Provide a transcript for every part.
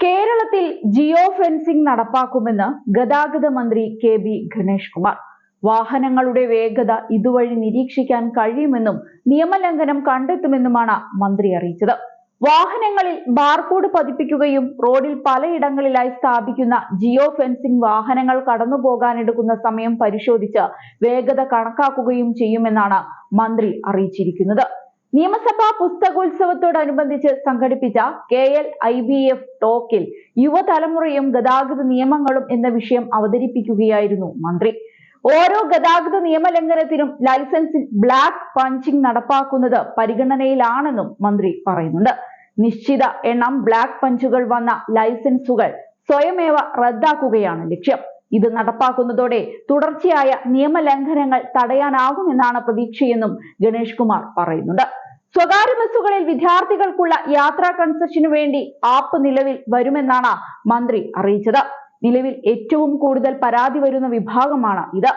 കേരളത്തിൽ ജിയോ ഫെൻസിംഗ് നടപ്പാക്കുമെന്ന് ഗതാഗത മന്ത്രി KB ഗണേഷ് കുമാർ. വാഹനങ്ങളുടെ വേഗത ഇതുവഴി നിരീക്ഷിക്കാൻ കഴിയുമെന്നും നിയമലംഘനം കണ്ടെത്തുമെന്നുമാണ് മന്ത്രി അറിയിച്ചത്. വാഹനങ്ങളിൽ ബാർകോഡ് പതിപ്പിക്കുകയും റോഡിൽ പലയിടങ്ങളിലായി സ്ഥാപിക്കുന്ന ജിയോ ഫെൻസിംഗ് വാഹനങ്ങൾ കടന്നുപോകാനെടുക്കുന്ന സമയം പരിശോധിച്ച് വേഗത കണക്കാക്കുകയും ചെയ്യുമെന്നാണ് മന്ത്രി അറിയിച്ചിരിക്കുന്നത്. നിയമസഭാ പുസ്തകോത്സവത്തോടനുബന്ധിച്ച് സംഘടിപ്പിച്ച KLIBF ടോക്കിൽ യുവതലമുറയും ഗതാഗത നിയമങ്ങളും എന്ന വിഷയം അവതരിപ്പിക്കുകയായിരുന്നു മന്ത്രി. ഓരോ ഗതാഗത നിയമലംഘനത്തിനും ലൈസൻസിൽ ബ്ലാക്ക് പഞ്ചിംഗ് നടപ്പാക്കുന്നത് പരിഗണനയിലാണെന്നും മന്ത്രി പറയുന്നുണ്ട്. നിശ്ചിത എണ്ണം ബ്ലാക്ക് പഞ്ചുകൾ വന്ന ലൈസൻസുകൾ സ്വയമേവ റദ്ദാക്കുകയാണ് ലക്ഷ്യം. ഇത് നടപ്പാക്കുന്നതോടെ തുടർച്ചയായ നിയമലംഘനങ്ങൾ തടയാനാകുമെന്നാണ് പ്രതീക്ഷയെന്നും ഗണേഷ് കുമാർ പറയുന്നുണ്ട്. സ്വകാര്യ ബസ്സുകളിൽ വിദ്യാർത്ഥികൾക്കുള്ള യാത്രാ കൺസെഷനു വേണ്ടി ആപ്പ് നിലവിൽ വരുമെന്നാണ് മന്ത്രി അറിയിച്ചത്. നിലവിൽ ഏറ്റവും കൂടുതൽ പരാതി വരുന്ന വിഭാഗമാണ് ഇത്.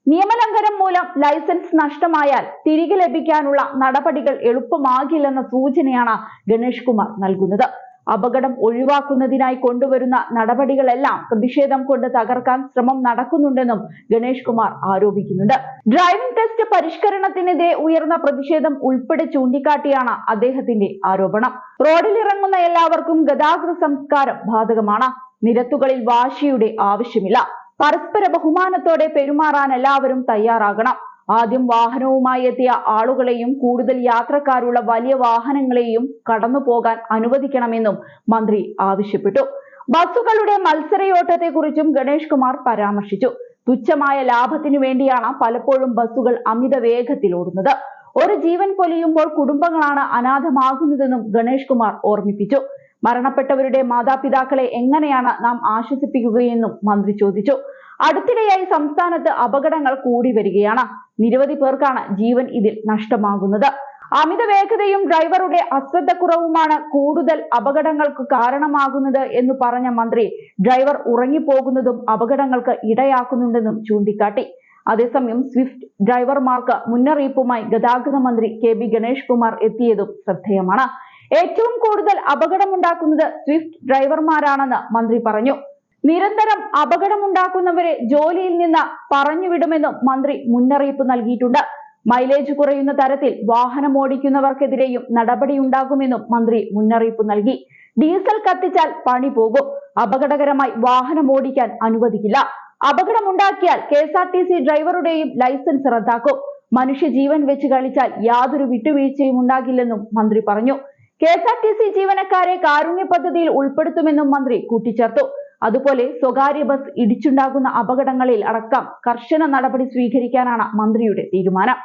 നിയമലംഘനം മൂലം ലൈസൻസ് നഷ്ടമായാൽ തിരികെ ലഭിക്കാനുള്ള നടപടികൾ എളുപ്പമാകില്ലെന്ന സൂചനയാണ് ഗണേഷ് കുമാർ നൽകുന്നത്. അപകടം ഒഴിവാക്കുന്നതിനായി കൊണ്ടുവരുന്ന നടപടികളെല്ലാം പ്രതിഷേധം കൊണ്ട് തകർക്കാൻ ശ്രമം നടക്കുന്നുണ്ടെന്നും ഗണേഷ് കുമാർ ആരോപിക്കുന്നുണ്ട്. ഡ്രൈവിംഗ് ടെസ്റ്റ് പരിഷ്കരണത്തിനെതിരെ ഉയർന്ന പ്രതിഷേധം ഉൾപ്പെടെ ചൂണ്ടിക്കാട്ടിയാണ് അദ്ദേഹത്തിന്റെ ആരോപണം. റോഡിലിറങ്ങുന്ന എല്ലാവർക്കും ഗതാഗത സംസ്കാരം ബാധകമാണ്. നിരത്തുകളിൽ വാശിയുടെ ആവശ്യമില്ല. പരസ്പര ബഹുമാനത്തോടെ പെരുമാറാൻ എല്ലാവരും തയ്യാറാകണം. ആദ്യം വാഹനവുമായി എത്തിയ ആളുകളെയും കൂടുതൽ യാത്രക്കാരുള്ള വലിയ വാഹനങ്ങളെയും കടന്നു പോകാൻ അനുവദിക്കണമെന്നും മന്ത്രി ആവശ്യപ്പെട്ടു. ബസ്സുകളുടെ മത്സരയോട്ടത്തെക്കുറിച്ചും ഗണേഷ് കുമാർ പരാമർശിച്ചു. തുച്ഛമായ ലാഭത്തിനു വേണ്ടിയാണ് പലപ്പോഴും ബസ്സുകൾ അമിത വേഗത്തിൽ ഓടുന്നത്. ഒരു ജീവൻ പൊലിയുമ്പോൾ കുടുംബങ്ങളാണ് അനാഥമാകുന്നതെന്നും ഗണേഷ് കുമാർ ഓർമ്മിപ്പിച്ചു. മരണപ്പെട്ടവരുടെ മാതാപിതാക്കളെ എങ്ങനെയാണ് നാം ആശ്വസിപ്പിക്കുകയെന്നും മന്ത്രി ചോദിച്ചു. അടുത്തിടെയായി സംസ്ഥാനത്ത് അപകടങ്ങൾ കൂടി വരികയാണ്. നിരവധി പേർക്കാണ് ജീവൻ ഇതിൽ നഷ്ടമാകുന്നത്. അമിത വേഗതയും ഡ്രൈവറുടെ അശ്രദ്ധക്കുറവുമാണ് കൂടുതൽ അപകടങ്ങൾക്ക് കാരണമാകുന്നത് എന്ന് പറഞ്ഞ മന്ത്രി ഡ്രൈവർ ഉറങ്ങിപ്പോകുന്നതും അപകടങ്ങൾക്ക് ഇടയാക്കുന്നുണ്ടെന്നും ചൂണ്ടിക്കാട്ടി. അതേസമയം സ്വിഫ്റ്റ് ഡ്രൈവർമാർക്ക് മുന്നറിയിപ്പുമായി ഗതാഗത മന്ത്രി KB ഗണേഷ് കുമാർ എത്തിയതും ശ്രദ്ധേയമാണ്. ഏറ്റവും കൂടുതൽ അപകടമുണ്ടാക്കുന്നത് സ്വിഫ്റ്റ് ഡ്രൈവർമാരാണെന്ന് മന്ത്രി പറഞ്ഞു. നിരന്തരം അപകടമുണ്ടാക്കുന്നവരെ ജോലിയിൽ നിന്ന് പറഞ്ഞുവിടുമെന്നും മന്ത്രി മുന്നറിയിപ്പ് നൽകിയിട്ടുണ്ട്. മൈലേജ് കുറയുന്ന തരത്തിൽ വാഹനം ഓടിക്കുന്നവർക്കെതിരെയും നടപടിയുണ്ടാകുമെന്നും മന്ത്രി മുന്നറിയിപ്പ് നൽകി. ഡീസൽ കത്തിച്ചാൽ പണി പോകും. അപകടകരമായി വാഹനം ഓടിക്കാൻ അനുവദിക്കില്ല. അപകടമുണ്ടാക്കിയാൽ KSRTC ഡ്രൈവറുടെയും ലൈസൻസ് റദ്ദാക്കും. മനുഷ്യജീവൻ വെച്ച് കളിച്ചാൽ യാതൊരു വിട്ടുവീഴ്ചയും ഉണ്ടാകില്ലെന്നും മന്ത്രി പറഞ്ഞു. KSRTC ജീവനക്കാരെ കാരുണ്യ പദ്ധതിയിൽ ഉൾപ്പെടുത്തുമെന്നും മന്ത്രി കൂട്ടിച്ചേർത്തു. അതുപോലെ സ്വകാര്യ ബസ് ഇടിച്ചുണ്ടാകുന്ന അപകടങ്ങളിൽ അടക്കം കർശന നടപടി സ്വീകരിക്കാനാണ് മന്ത്രിയുടെ തീരുമാനം.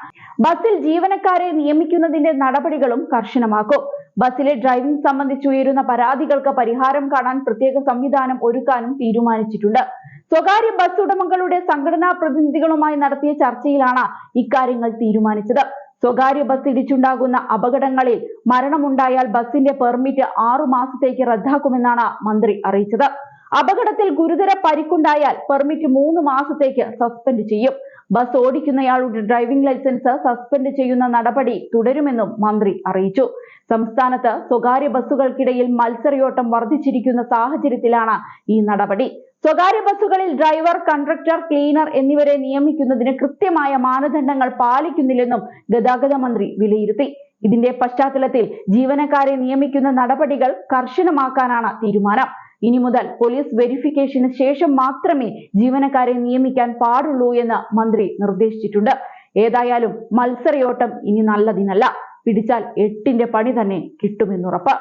ബസ്സിൽ ജീവനക്കാരെ നിയമിക്കുന്നതിന്റെ നടപടികളും കർശനമാക്കും. ബസ്സിലെ ഡ്രൈവിംഗ് സംബന്ധിച്ച് ഉയരുന്ന പരാതികൾക്ക് പരിഹാരം കാണാൻ പ്രത്യേക സംവിധാനം ഒരുക്കാനും തീരുമാനിച്ചിട്ടുണ്ട്. സ്വകാര്യ ബസ് ഉടമകളുടെ സംഘടനാ പ്രതിനിധികളുമായി നടത്തിയ ചർച്ചയിലാണ് ഇക്കാര്യങ്ങൾ തീരുമാനിച്ചത്. സ്വകാര്യ ബസ് ഇടിച്ചുണ്ടാകുന്ന അപകടങ്ങളിൽ മരണമുണ്ടായാൽ ബസിന്റെ പെർമിറ്റ് 6 മാസത്തേക്ക് റദ്ദാക്കുമെന്നാണ് മന്ത്രി അറിയിച്ചത്. അപകടത്തിൽ ഗുരുതര പരിക്കുണ്ടായാൽ പെർമിറ്റ് 3 മാസത്തേക്ക് സസ്പെൻഡ് ചെയ്യും. ബസ് ഓടിക്കുന്നയാളുടെ ഡ്രൈവിംഗ് ലൈസൻസ് സസ്പെൻഡ് ചെയ്യുന്ന നടപടി തുടരുമെന്നും മന്ത്രി അറിയിച്ചു. സംസ്ഥാനത്ത് സ്വകാര്യ ബസ്സുകൾക്കിടയിൽ മത്സരയോട്ടം വർദ്ധിച്ചിരിക്കുന്ന സാഹചര്യത്തിലാണ് ഈ നടപടി. സ്വകാര്യ ബസ്സുകളിൽ ഡ്രൈവർ, കണ്ടക്ടർ, ക്ലീനർ എന്നിവരെ നിയമിക്കുന്നതിന് കൃത്യമായ മാനദണ്ഡങ്ങൾ പാലിക്കുന്നില്ലെന്നും ഗതാഗത മന്ത്രി വിലയിരുത്തി. ഇതിന്റെ പശ്ചാത്തലത്തിൽ ജീവനക്കാരെ നിയമിക്കുന്ന നടപടികൾ കർശനമാക്കാനാണ് തീരുമാനം. ഇനി മുതൽ പോലീസ് വെരിഫിക്കേഷന് ശേഷം മാത്രമേ ജീവനക്കാരെ നിയമിക്കാൻ പാടുള്ളൂ എന്ന് മന്ത്രി നിർദ്ദേശിച്ചിട്ടുണ്ട്. ഏതായാലും മത്സരയോട്ടം ഇനി നല്ലതിനല്ല. പിടിച്ചാൽ 8ന്റെ പണി തന്നെ കിട്ടുമെന്നുറപ്പ്.